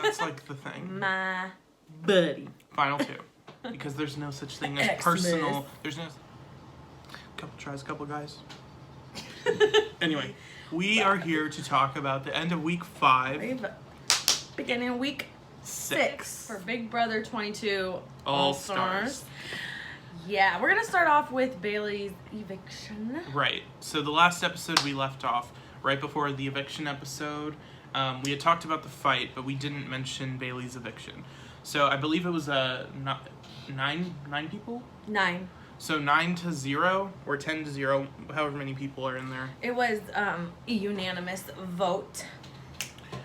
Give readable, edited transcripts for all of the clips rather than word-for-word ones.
That's like the thing. My buddy. Final two. Because there's no such thing as Xmas. personal. There's no... Couple tries, couple guys. Anyway, we are here to talk about the end of week 5. Beginning of week 6 for Big Brother 22 All-Stars. Yeah, we're going to start off with Bailey's eviction. Right. So the last episode we left off, right before the eviction episode, we had talked about the fight, but we didn't mention Bailey's eviction. So I believe it was nine people? 9. So 9-0 or 10-0, however many people are in there. It was a unanimous vote.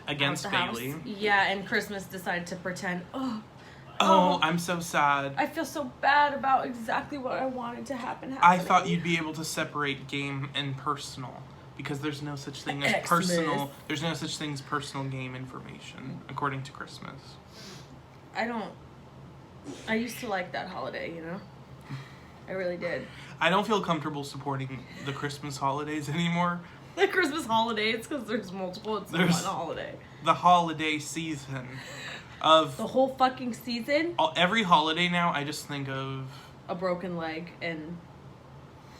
Against Bailey. Yeah, and Christmas decided to pretend, Oh, I'm so sad. I feel so bad about exactly what I wanted to happen. I thought you'd be able to separate game and personal. Because there's no such thing as personal. There's no such thing as personal game information, according to Christmas. I used to like that holiday, you know? I really did. I don't feel comfortable supporting the Christmas holidays anymore. The Christmas holidays, because there's multiple. It's one holiday. The holiday season of... The whole fucking season? Every holiday now, I just think of... A broken leg and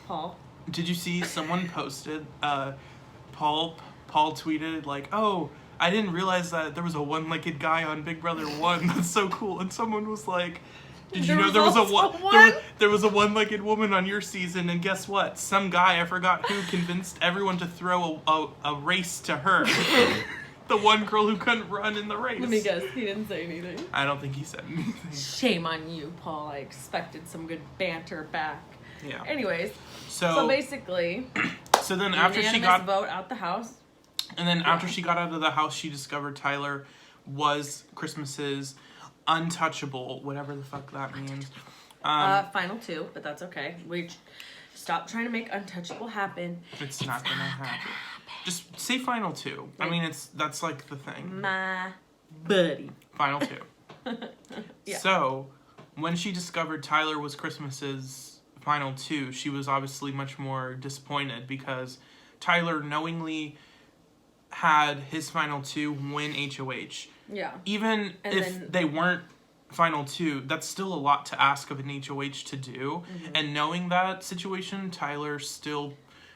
Paul. Did you see someone posted, Paul tweeted, like, oh, I didn't realize that there was a one-legged guy on Big Brother 1. That's so cool. And someone was like, did you know there was a one-legged woman on your season? And guess what? Some guy, I forgot who, convinced everyone to throw a race to her. The one girl who couldn't run in the race. Let me guess, he didn't say anything. I don't think he said anything. Shame on you, Paul. I expected some good banter back. Yeah. Anyways, so basically, so then after she got vote out the house, and then after she got out of the house, she discovered Tyler was Christmas's untouchable, whatever the fuck that means. final 2, but that's okay. We stop trying to make untouchable happen. It's not gonna happen. Just say final 2. I mean, that's like the thing. My buddy. Final 2. Yeah. So when she discovered Tyler was Christmas's final 2, she was obviously much more disappointed because Tyler knowingly had his final 2 win HOH. Yeah. Even if they weren't final 2, that's still a lot to ask of an HOH to do. Mm-hmm. And knowing that situation, Tyler still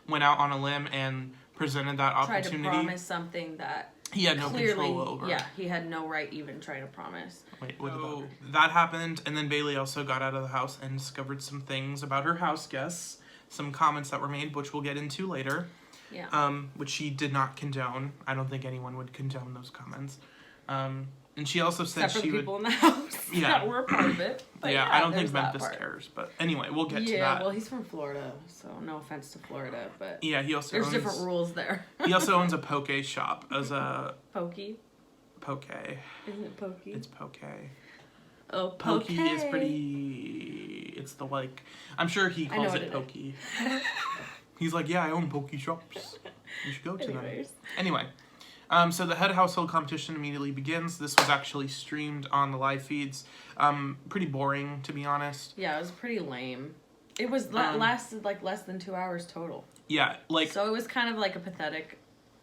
went out on a limb and presented that opportunity. Tried to promise something that he had no control over. Yeah, he had no right even trying to promise. Wait, so that happened, and then Bailey also got out of the house and discovered some things about her house guests, some comments that were made, which we'll get into later. Yeah. Which she did not condone. I don't think anyone would condone those comments. And she also said Except for she the people would... in the house that were a part of it. But yeah, I don't think Memphis cares. But anyway, we'll get to that. Yeah, well, he's from Florida, so no offense to Florida, but yeah, he also there's different rules there. He also owns a poke shop as a... Pokey? Poke. Isn't it Pokey? It's poke. Oh, poke. Pokey is pretty... It's the, like... I'm sure he calls it pokey. He's like, yeah, I own poke shops. You should go to them. Anyway. So the head household competition immediately begins. This was actually streamed on the live feeds. Pretty boring, to be honest. Yeah, it was pretty lame. It was lasted like less than 2 hours total. Yeah, like... So it was kind of like a pathetic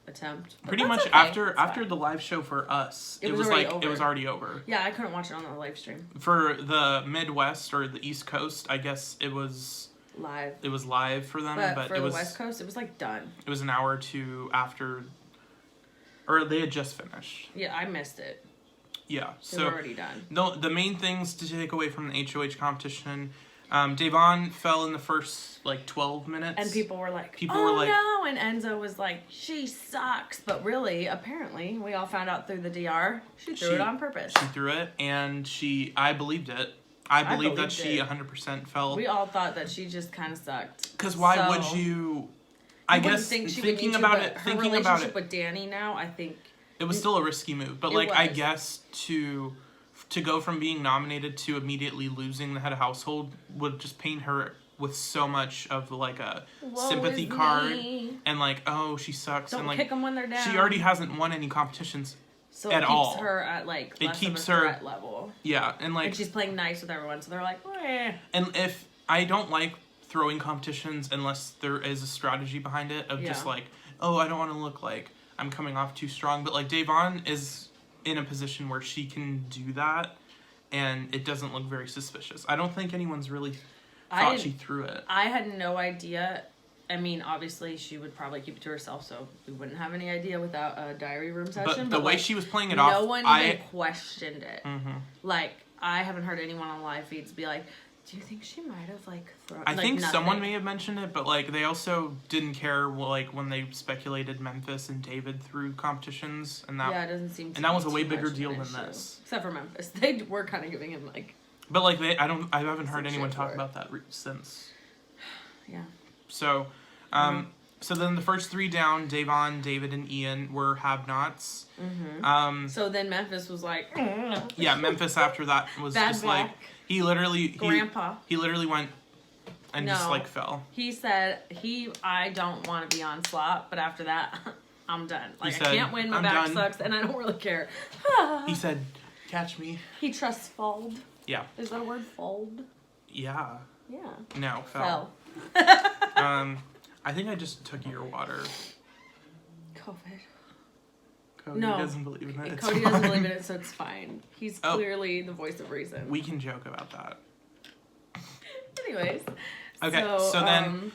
attempt. Pretty much okay. after the live show for us, it was like over. It was already over. Yeah, I couldn't watch it on the live stream. For the Midwest or the East Coast, I guess it was live. It was live for them, but for the West Coast, it was like done. It was an hour or two after, or they had just finished. Yeah, I missed it. Yeah, so already done. No, the main things to take away from the HOH competition. Davon fell in the first, 12 minutes. And people were like, no, and Enzo was like, she sucks. But really, apparently, we all found out through the DR, she threw it on purpose. She threw it, and I believed it. I believe that she 100% felt... We all thought that she just kind of sucked. Because why would you... I guess, thinking about it... Her relationship with Danny now, I think... It was still a risky move. But, I guess to go from being nominated to immediately losing the head of household would just paint her with so much of a sympathy card and oh, she sucks. Don't and kick them when they're down. She already hasn't won any competitions at all. So it keeps her at less of a threat level. Yeah, and she's playing nice with everyone, so they're like, eh. And if I don't like throwing competitions unless there is a strategy behind it of just oh, I don't want to look like I'm coming off too strong, but Davon is in a position where she can do that, and it doesn't look very suspicious. I don't think anyone's really thought she threw it. I had no idea. I mean, obviously, she would probably keep it to herself, so we wouldn't have any idea without a diary room session. But the way she was playing it off, no one even questioned it. Mm-hmm. Like, I haven't heard anyone on live feeds be like, do you think she might have, like, thrown... I think someone may have mentioned it, but, like, they also didn't care, like, when they speculated Memphis and David through competitions, and that... Yeah, it doesn't seem to And that was a way bigger deal than this. Except for Memphis. They were kind of giving him, like... But, like, I haven't heard anyone talk about that since. Yeah. So, so then the first 3 down, Davon, David, and Ian were have-nots. Mm-hmm. So then Memphis was like... Yeah, Memphis after that was just back. like... He literally... Grandpa. He literally went and just, like, fell. He said, I don't want to be on slot, but after that, I'm done. Like, I can't win, my back sucks, and I don't really care. He said, catch me. He trusts fold. Yeah. Is that a word, fold? Yeah. Yeah. No, fell. I think I just took your water. COVID. Cody doesn't believe in it. Cody doesn't believe in it, so it's fine. He's clearly the voice of reason. We can joke about that. Anyways. Okay, so then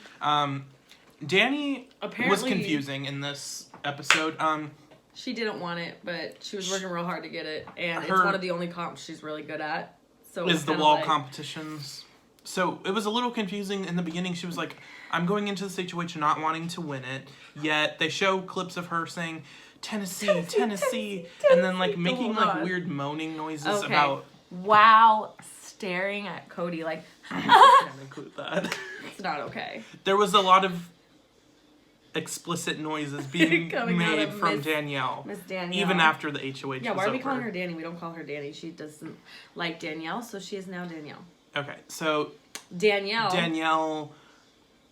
Danny was confusing in this episode. She didn't want it, but she was working real hard to get it, and it's one of the only comps she's really good at. So is the wall competitions. So it was a little confusing in the beginning. She was like, I'm going into the HOH not wanting to win it, yet they show clips of her saying, Tennessee, and then like making like weird moaning noises about... Wow, staring at Cody like... I can't include that. It's not okay. There was a lot of explicit noises being made from Danielle. Miss Danielle. Even after the HOH Yeah, why are we calling her Danny? We don't call her Danny. She doesn't like Danielle, so she is now Danielle. Okay, so... Danielle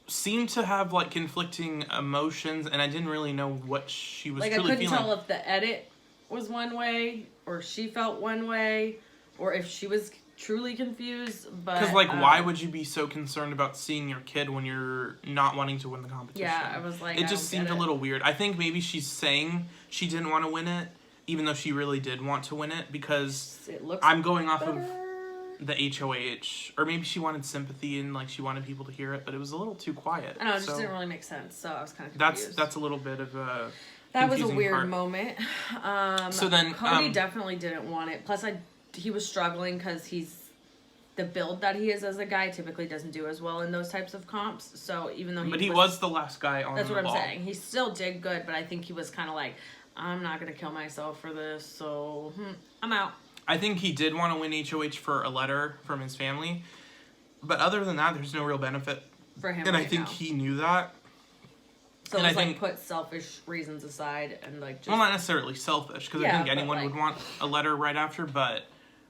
seemed to have, like, conflicting emotions, and I didn't really know what she was truly feeling. Like, I couldn't tell if the edit was one way, or she felt one way, or if she was truly confused, but... Because, like, why would you be so concerned about seeing your kid when you're not wanting to win the competition? Yeah, I was like, it just seemed a little weird. I think maybe she's saying she didn't want to win it, even though she really did want to win it, because I'm going off of the HOH, or maybe she wanted sympathy and like she wanted people to hear it, but it was a little too quiet. I know, it just didn't really make sense, so I was kind of confused. That's a little bit of a that was a weird moment. So then Cody definitely didn't want it. Plus, he was struggling because the build that he is as a guy typically doesn't do as well in those types of comps. So even though he was the last guy on the ball. That's what I'm saying. He still did good, but I think he was kind of like, I'm not gonna kill myself for this, so I'm out. I think he did want to win HOH for a letter from his family. But other than that, there's no real benefit for him. And I think he knew that. So it's like put selfish reasons aside and like just... Well, not necessarily selfish, because I think anyone would want a letter right after, but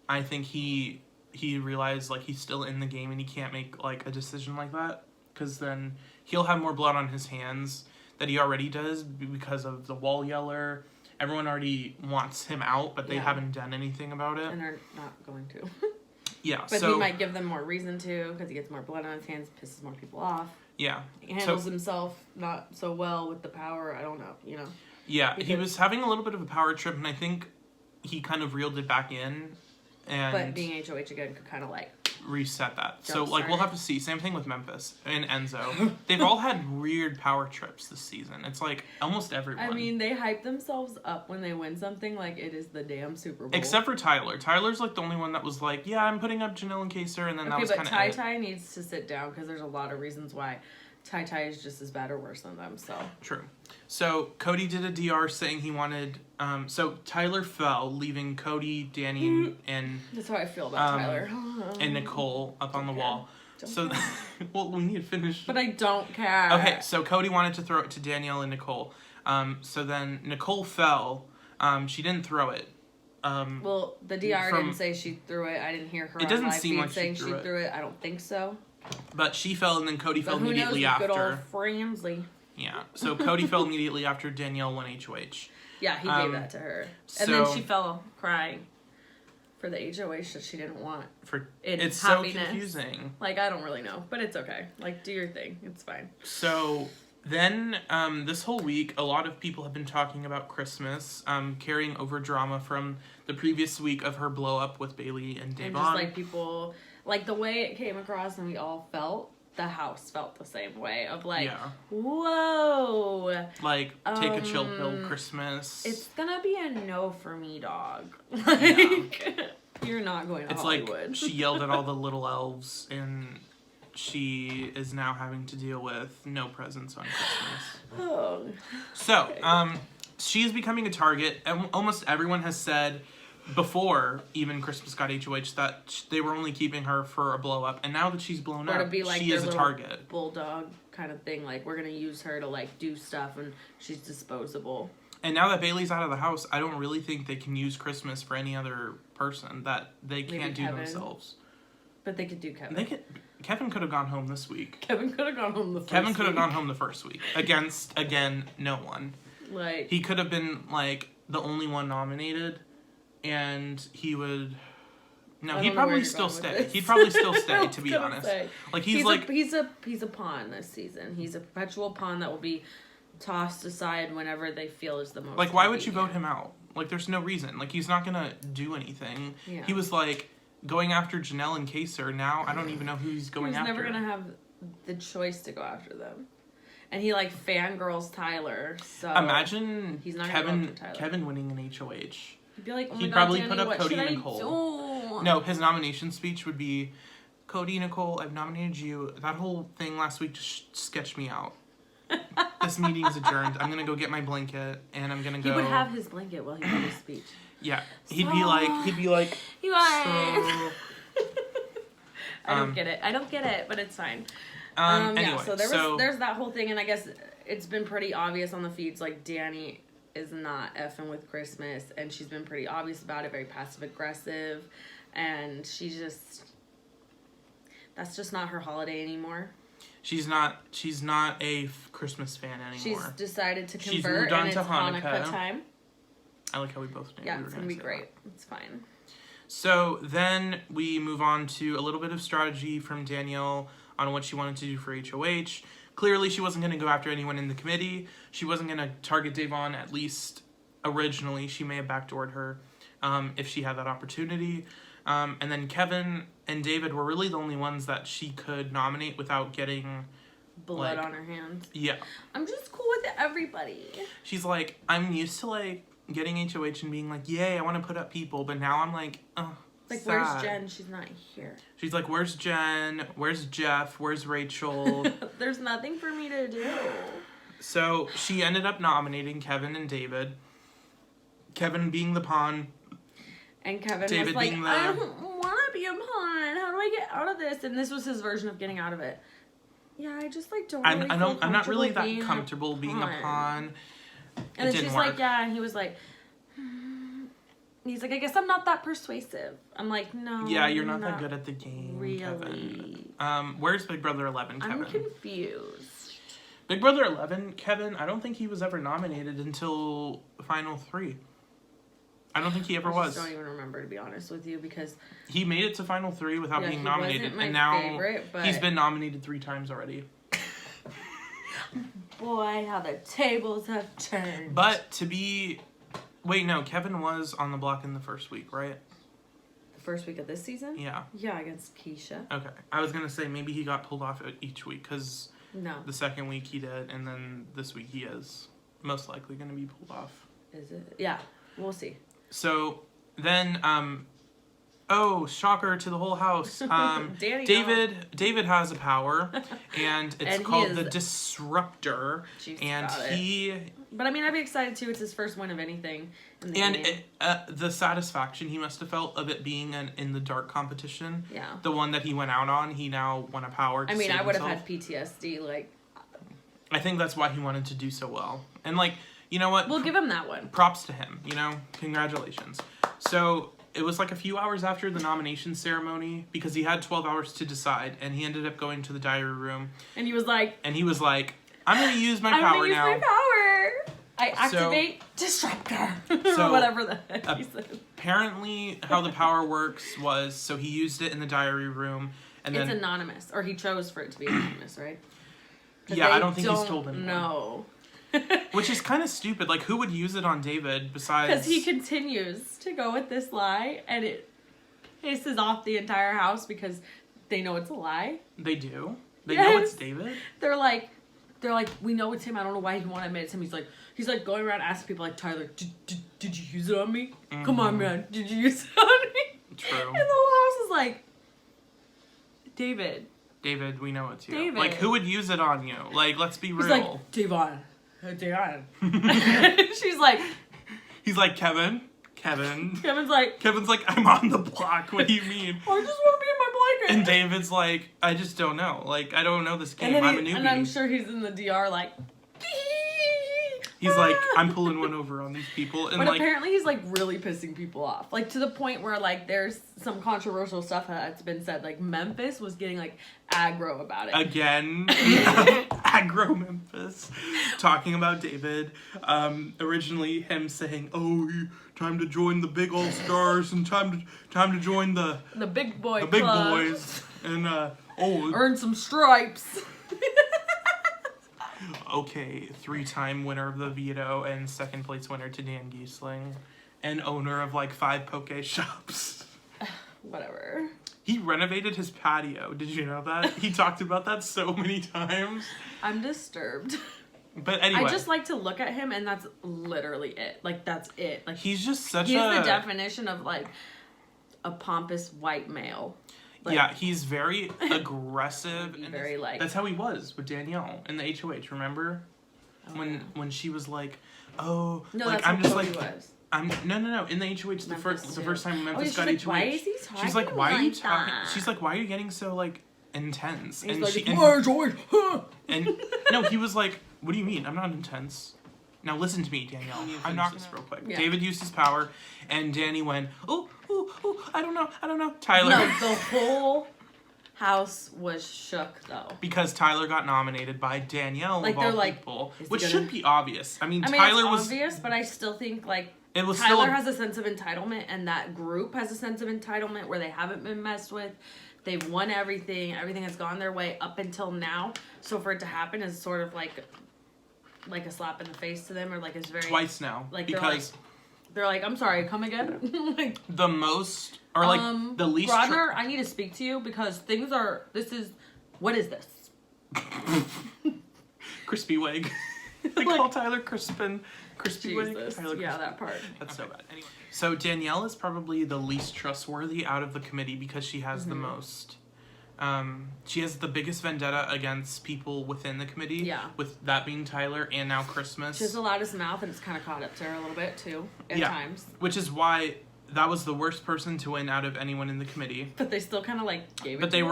I think he realized like he's still in the game and he can't make like a decision like that, because then he'll have more blood on his hands that he already does because of the wall yeller. Everyone already wants him out, but they haven't done anything about it. And they're not going to. Yeah, but he might give them more reason to, because he gets more blood on his hands, pisses more people off. Yeah. He handles himself not so well with the power, I don't know, you know. Yeah, he was having a little bit of a power trip, and I think he kind of reeled it back in. But being HOH again could kind of like... reset that. So, like, we'll have to see. Same thing with Memphis and Enzo. They've all had weird power trips this season. It's like almost everyone. I mean, they hype themselves up when they win something like it is the damn Super Bowl. Except for Tyler. Tyler's like the only one that was like, yeah, I'm putting up Janelle and Kaser, and then that was kind of Okay, but Ty needs to sit down because there's a lot of reasons why Ty is just as bad or worse than them, so. True. So, Cody did a DR saying he wanted... so, Tyler fell, leaving Cody, Danny, and... That's how I feel about Tyler. And Nicole up on the wall. So, well, we need to finish. But I don't care. Okay, so Cody wanted to throw it to Danielle and Nicole. So then Nicole fell. She didn't throw it. Well, the DR didn't say she threw it. I didn't hear her. It doesn't seem like saying she threw it. I don't think so. But she fell, and then Cody fell immediately after. Good old Framsley. Yeah. So Cody fell immediately after Danielle won HOH. Yeah, he gave that to her, and then she fell crying for the HOH that she didn't want. It's happiness. So confusing. Like, I don't really know, but it's okay. Like, do your thing. It's fine. So Then, this whole week, a lot of people have been talking about Christmas, carrying over drama from the previous week of her blow up with Bailey and Davon. And just, like, people, like, the way it came across and we all felt, the house felt the same way of, like, whoa. Like, take a chill pill Christmas. It's gonna be a no for me, dog. Like, you're not going to Hollywood. Like, she yelled at all the little elves, and she is now having to deal with no presents on Christmas. Oh. So, she is becoming a target. And almost everyone has said before even Christmas got HOH that they were only keeping her for a blow up. And now that she's blown up, like she is a target. Bulldog kind of thing. Like, we're going to use her to, like, do stuff and she's disposable. And now that Bailey's out of the house, I don't really think they can use Christmas for any other person that they can't do themselves. But they could do Kevin. Kevin could have gone home this week. Kevin could have gone home the first week. Against, again, no one. Like, he could have been, like, the only one nominated, and he would... No, he'd probably still stay. He'd probably still stay, to be honest. Like, he's a pawn this season. He's a perpetual pawn that will be tossed aside whenever they feel is the most... Like, why would you vote him out? Like, there's no reason. Like, he's not gonna do anything. Yeah. He was, like... going after Janelle and Kaser. Now I don't even know who he's going after. He's never gonna have the choice to go after them, and he like fangirls Tyler. So imagine he's not Kevin winning an HOH. He'd be like, oh he'd my probably God, put Danny, up Cody and Nicole. No, his nomination speech would be, Cody, Nicole, I've nominated you. That whole thing last week just sketched me out. This meeting is adjourned. I'm gonna go get my blanket and I'm gonna go. He would have his blanket while he did his speech. Yeah, he'd be like, you are. I don't get it, but it's fine. Anyway, yeah, so there's that whole thing, and I guess it's been pretty obvious on the feeds, like, Danny is not effing with Christmas, and she's been pretty obvious about it, very passive-aggressive, and that's just not her holiday anymore. She's not a Christmas fan anymore. She's decided to convert, and it's Hanukkah time. I like how we both knew. Yeah, it's going to be great. It's fine. So then we move on to a little bit of strategy from Danielle on what she wanted to do for HOH. Clearly, she wasn't going to go after anyone in the committee. She wasn't going to target Davon, at least originally. She may have backdoored her if she had that opportunity. And then Kevin and David were really the only ones that she could nominate without getting... blood on her hands. Yeah. I'm just cool with everybody. She's like, I'm used to, like, getting HOH and being like, yay, I want to put up people, but now I'm like, like, sad. Where's Jen? She's not here. She's like, where's Jen? Where's Jeff? Where's Rachel? There's nothing for me to do. So she ended up nominating Kevin and David. Kevin being the pawn. And Kevin was like, I don't want to be a pawn. How do I get out of this? And this was his version of getting out of it. Yeah, I just, like, don't really feel I'm not really that being comfortable being a pawn. And then she's like, yeah, and he was like, he's like, I guess I'm not that persuasive. I'm like, no. Yeah, you're not that good at the game, really. Kevin. Where's Big Brother 11, Kevin? I'm confused. Big Brother 11, Kevin, I don't think he was ever nominated until Final 3. I don't think he ever was. I don't even remember, to be honest with you, because... he made it to Final 3 without being nominated, and now he's been nominated 3 times already. Boy, how the tables have turned. But to be... wait, no, Kevin was on the block in the first week, right? The first week of this season? Yeah. Yeah, against Keisha. Okay. I was going to say maybe he got pulled off each week, because the second week he did, and then this week he is most likely going to be pulled off. Is it? Yeah, we'll see. So, then, oh, shocker to the whole house. David has a power, and it's called the Disruptor. And but I mean, I'd be excited too. It's his first win of anything in the game. The satisfaction he must have felt of it being in the dark competition. Yeah. The one that he went out on, he now won a power to I mean, save I would himself. have had PTSD, like... I think that's why he wanted to do so well. And, like, you know what? We'll give him that one. Props to him, you know? Congratulations. So, it was like a few hours after the nomination ceremony, because he had 12 hours to decide, and he ended up going to the diary room. And he was like... I'm going to use my power now. My power! I activate Disruptor. Or whatever the heck he said. Apparently, how the power works was, so he used it in the diary room, and it's anonymous. Or he chose for it to be anonymous, right? Yeah, I don't think he's told anyone. No. Which is kind of stupid. Like, who would use it on David besides... Because he continues to go with this lie, and it pisses off the entire house because they know it's a lie. They do? They know it's David? They're like, we know it's him. I don't know why he won't admit it's him. He's like going around asking people like, Tyler, did you use it on me? Mm-hmm. Come on, man. Did you use it on me? True. And the whole house is like, David, we know it's you. David. Like, who would use it on you? Like, let's be real. He's like, Davon. She's like... He's like, Kevin. Kevin's like, I'm on the block. What do you mean? I just want to be in my blanket. And David's like, I just don't know. Like, I don't know this game. I'm a newbie. And I'm sure he's in the DR like... He's like, I'm pulling one over on these people. And but like, apparently he's like really pissing people off. Like to the point where like there's some controversial stuff that's been said. Like Memphis was getting like aggro about it. Again. Aggro Memphis. Talking about David. Originally him saying, oh, time to join the big all-stars and time to join the big boy the big club. boys. And earn some stripes. Okay, 3-time winner of the veto and second place winner to Dan Giesling, and owner of like 5 poke shops. Whatever. He renovated his patio. Did you know that? He talked about that so many times. I'm disturbed. But anyway. I just like to look at him and that's literally it. Like that's it. Like he's just such he's the definition of like a pompous white male. Like, yeah, he's very aggressive. And very like... That's how he was with Danielle in the HOH, remember? Oh, when she was like, oh... No, like, that's I'm just Cody like... was. No. In the HOH, the first time Memphis got like, HOH. Why is he talking she's like, why are you talking? that? She's like, why are you getting so, like, intense? He's and like, she... And, no, he was like, what do you mean? I'm not intense. Now listen to me, Danielle. I'm not this real quick. Yeah. David used his power, and Danny went, oh, I don't know. Tyler. No, the whole house was shook, though. Because Tyler got nominated by Danielle, like, of all like, people. Which should be obvious. I mean Tyler it's was... obvious, but I still think, like, it was Tyler has a sense of entitlement, and that group has a sense of entitlement where they haven't been messed with. They've won everything. Everything has gone their way up until now. So for it to happen is sort of like a slap in the face to them, or like it's very... Twice now. Like, because... They're like, I'm sorry, come again? Like, the most... Or like, the least... Rodner, I need to speak to you because things are... What is this? Crispy Wig. They call Tyler Crispy Wig. Yeah, that part. That's so bad. Anyway, so Danielle is probably the least trustworthy out of the committee because she has the most... she has the biggest vendetta against people within the committee. Yeah. With that being Tyler and now Christmas. She has the loudest mouth and it's kind of caught up to her a little bit too, at times. Which is why that was the worst person to win out of anyone in the committee. But they still kind of like gave it But they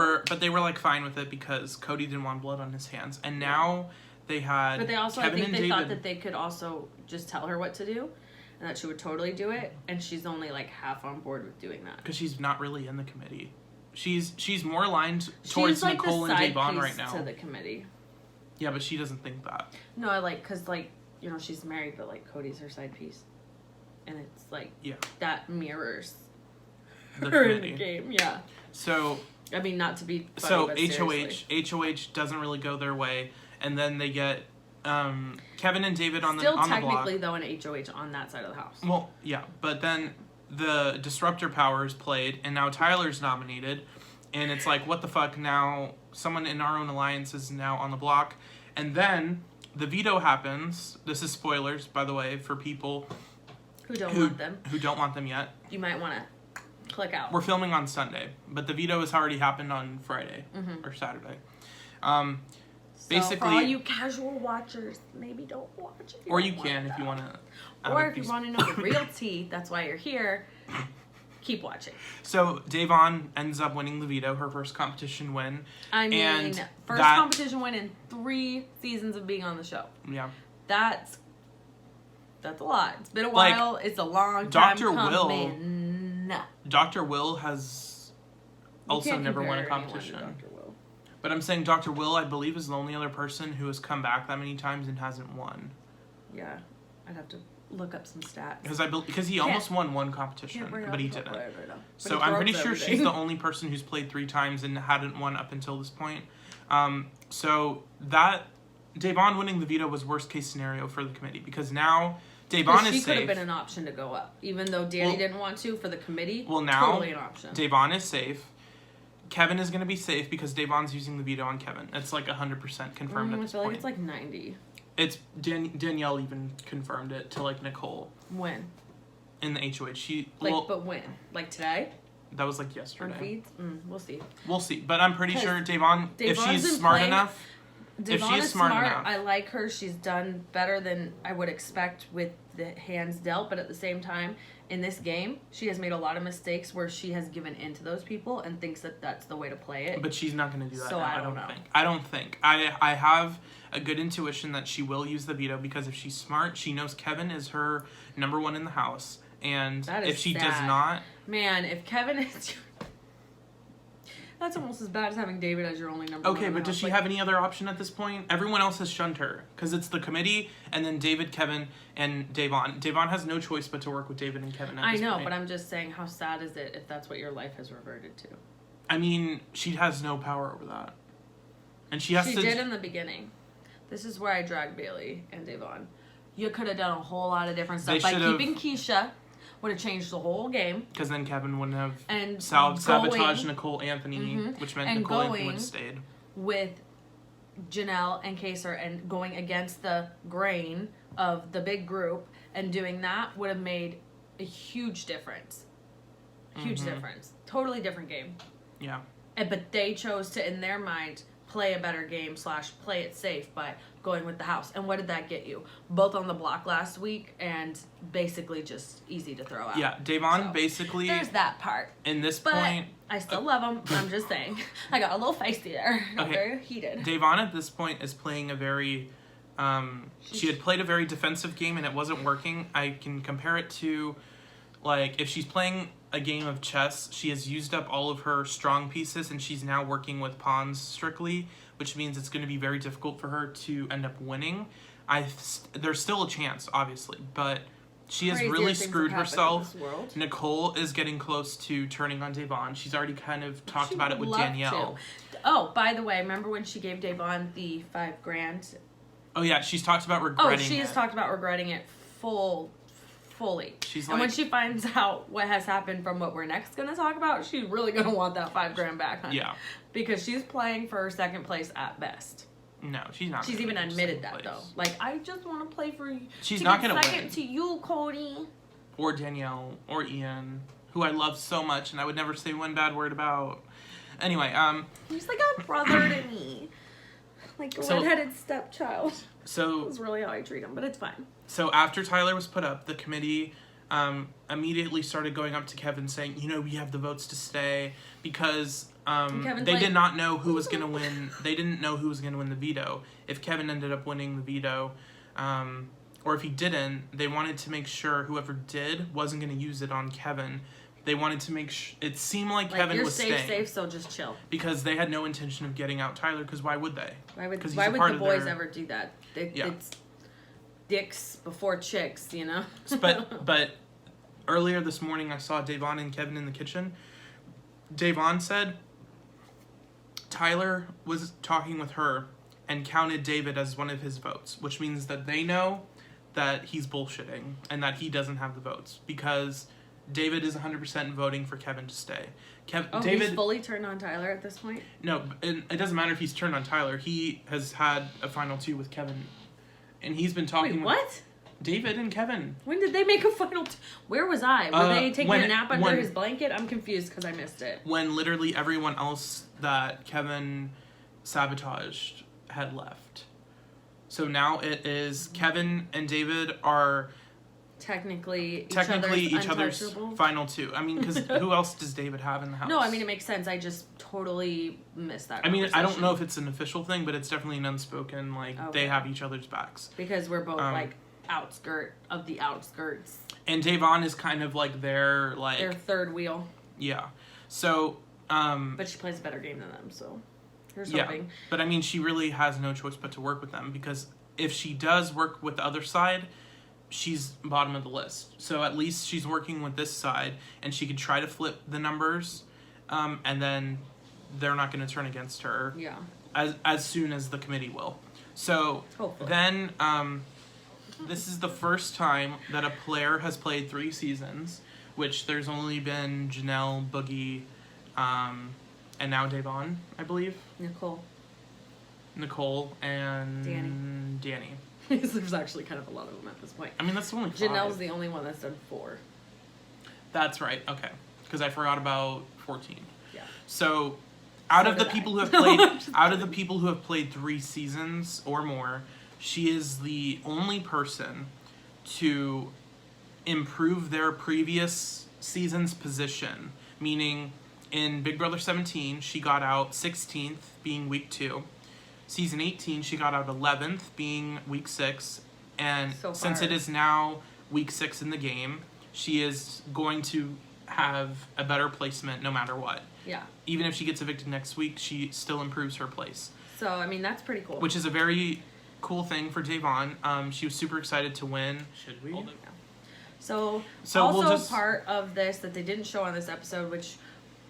were like fine with it because Cody didn't want blood on his hands. And now they had But they also, Kevin I think and they David. thought that they could also just tell her what to do. And that she would totally do it. And she's only like half on board with doing that. Because she's not really in the committee. She's more aligned towards like Nicole and Davon right now. To the committee. Yeah, but she doesn't think that. No, I like because like she's married, but like Cody's her side piece, and it's like that mirrors the her committee. in the game. Yeah. So I mean, not to be funny, so but HOH doesn't really go their way, and then they get Kevin and David on the block. Still technically though an HOH on that side of the house. Well, yeah, but then the disruptor powers played, and now Tyler's nominated, and it's like, what the fuck? Now someone in our own alliance is now on the block, and then the veto happens. This is spoilers, by the way, for people who don't want them. Who don't want them yet. You might want to click out. We're filming on Sunday, but the veto has already happened on Friday or Saturday. Basically, for all you casual watchers, maybe don't watch it. Or you can if you want to. Or if you want to know the real tea, that's why you're here. Keep watching. So Davon ends up winning the veto, her first competition win. I mean, first competition win in 3 seasons of being on the show. Yeah. That's a lot. It's been a while. It's a long time coming. Dr. Will has also never won a competition. But I'm saying Dr. Will, I believe, is the only other person who has come back that many times and hasn't won. Yeah, I'd have to look up some stats. Because he almost won one competition, but he didn't. So I'm pretty sure she's the only person who's played 3 times and hadn't won up until this point. So that Davon winning the veto was worst case scenario for the committee because now Davon is she safe. could have been an option to go up, even though Danny didn't want to for the committee. Well, now totally an option. Davon is safe. Kevin is going to be safe because Davon's using the veto on Kevin. It's like 100% confirmed at this I feel point. like it's like 90. It's Danielle even confirmed it to like Nicole When? in the HOH. But when? Like today? That was like yesterday. On feeds? We'll see. We'll see, but I'm pretty sure Davon, if she's smart enough. Devon is smart enough. I like her. She's done better than I would expect with the hands dealt. But at the same time, in this game, she has made a lot of mistakes where she has given in to those people and thinks that that's the way to play it. But she's not going to do that. So now, I don't know. I don't think. I have a good intuition that she will use the veto because if she's smart, she knows Kevin is her number one in the house. And if she does not... Man, if Kevin is... That's almost as bad as having David as your only number one. Okay, but does she have any other option at this point? Everyone else has shunned her because it's the committee and then David, Kevin, and Davon. Davon has no choice but to work with David and Kevin at this point. But I'm just saying, how sad is it if that's what your life has reverted to? I mean, she has no power over that. And she did in the beginning. This is where I drag Bailey and Davon. You could have done a whole lot of different stuff by keeping Keisha. Would have changed the whole game. Because then Kevin wouldn't have and sabotaged Nicole Anthony, which meant Nicole Anthony would have stayed. With Janelle and Kaser and going against the grain of the big group and doing that would have made a huge difference. Huge difference. Totally different game. Yeah. But they chose to, in their mind, play a better game / play it safe by going with the house. And what did that get you? Both on the block last week and basically just easy to throw out. Yeah, Davon basically... There's that part. In this point... I still love him. I'm just saying. I got a little feisty there. Got very heated. Davon at this point is playing a very... she had played a very defensive game and it wasn't working. I can compare it to, like, if she's playing a game of chess, she has used up all of her strong pieces and she's now working with pawns strictly, which means it's going to be very difficult for her to end up winning. There's still a chance, obviously, but she has really screwed herself. Nicole is getting close to turning on Davon. She's already kind of talked about it with Danielle. Oh, by the way, remember when she gave Davon the $5,000? Oh yeah, she's talked about regretting it. Oh, she has talked about regretting it fully. She's and when she finds out what has happened from what we're next going to talk about, she's really going to want that $5,000 back, honey. Yeah. Because she's playing for second place at best. No, she's not. She's even admitted that, though. Like, I just want to play for you. She's not going to win. Second to you, Cody. Or Danielle. Or Ian. Who I love so much and I would never say one bad word about. Anyway, he's like a brother to me. Like a redheaded stepchild. So... That's really how I treat him, but it's fine. So after Tyler was put up, the committee immediately started going up to Kevin saying, you know, we have the votes to stay because they did not know who was going to win. They didn't know who was going to win the veto. If Kevin ended up winning the veto, or if he didn't, they wanted to make sure whoever did wasn't going to use it on Kevin. They wanted to make sure it seemed like Kevin was staying. You're safe, so just chill. Because they had no intention of getting out Tyler, because why would they? Why would the boys ever do that? It's dicks before chicks, you know? but earlier this morning I saw Davon and Kevin in the kitchen. Davon said Tyler was talking with her and counted David as one of his votes, which means that they know that he's bullshitting and that he doesn't have the votes because David is 100% voting for Kevin to stay. David, he's fully turned on Tyler at this point? No, it doesn't matter if he's turned on Tyler. He has had a final two with Kevin. And he's been talking with what? David and Kevin. When did they make a final Where was I? Were they taking a nap under his blanket? I'm confused because I missed it. When literally everyone else that Kevin sabotaged had left. So now it is Kevin and David are... Technically each other's final two. I mean, because who else does David have in the house? No, I mean, it makes sense. I just totally missed that. I mean, I don't know if it's an official thing, but it's definitely an unspoken, they have each other's backs. Because we're both, outskirt of the outskirts. And Davon is kind of their third wheel. Yeah. So, but she plays a better game than them, so here's hoping. But I mean, she really has no choice but to work with them, because if she does work with the other side, she's bottom of the list. So at least she's working with this side, and she could try to flip the numbers, and then they're not going to turn against her. Yeah. As soon as the committee will. So Hopefully. then, this is the first time that a player has played 3 seasons, which there's only been Janelle, Boogie, and now Davon, I believe. Nicole and Danny. There's actually kind of a lot of them at this point. I mean, that's only 5. Janelle's the only one that's done 4. That's right. Okay, because I forgot about 14. Yeah. So, out So of the did I. people who have No, played, I'm just out of the people who have played 3 seasons or more, she is the only person to improve their previous season's position. Meaning, in Big Brother 17, she got out 16th, being week 2. Season 18, she got out 11th, being week 6. And So since far. it is now week 6 in the game, she is going to have a better placement no matter what. Yeah. Even if she gets evicted next week, she still improves her place. So, I mean, that's pretty cool. Which is a very cool thing for Davon. She was super excited to win. Should we? So we'll also just- part of this that they didn't show on this episode, which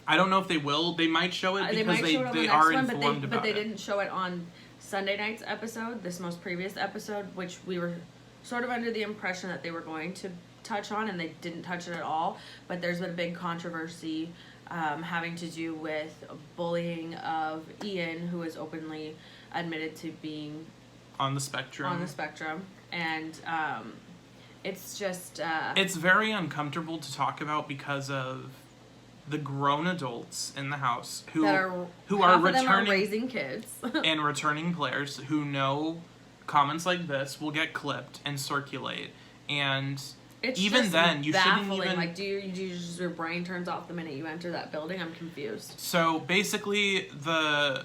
I don't know if they will. They might show it they because might show it on the they next are one, informed but about they it. didn't show it on Sunday night's episode, this most previous episode, which we were sort of under the impression that they were going to touch on, and they didn't touch it at all. But there's been a big controversy having to do with bullying of Ian, who is openly admitted to being On the spectrum. And it's just It's very uncomfortable to talk about because of the grown adults in the house who that are are half of them are returning raising kids. and returning players who know comments like this will get clipped and circulate. And It's even just then, you shouldn't baffling. even. Like, do you just your brain turns off the minute you enter that building? I'm confused. So basically, the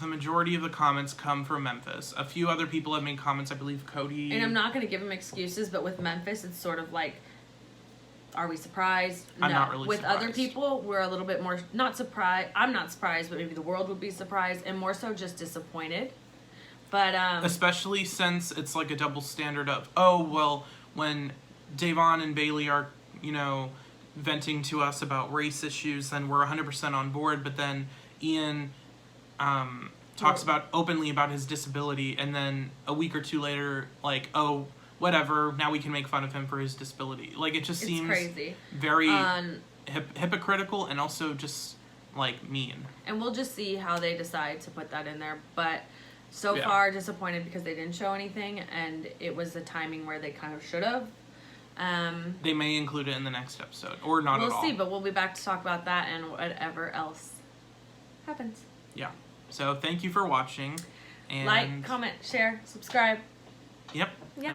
majority of the comments come from Memphis. A few other people have made comments. I believe Cody. And I'm not going to give them excuses, but with Memphis, it's sort of like, are we surprised? No. I'm not really with surprised. other people, we're a little bit more not surprised. I'm not surprised, but maybe the world would be surprised, and more so just disappointed. But especially since it's like a double standard of, oh well, when Davon and Bailey are, venting to us about race issues, then we're 100% on board. But then Ian talks openly about his disability, and then a week or 2 later, like, oh, whatever, now we can make fun of him for his disability. Like, it just seems crazy. very hypocritical and also just, like, mean. And we'll just see how they decide to put that in there. But so Yeah. far, disappointed because they didn't show anything, and it was the timing where they kind of should have. They may include it in the next episode, or not at all. We'll see, but we'll be back to talk about that and whatever else happens. Yeah. So thank you for watching. And Like, comment, share, subscribe. Yep.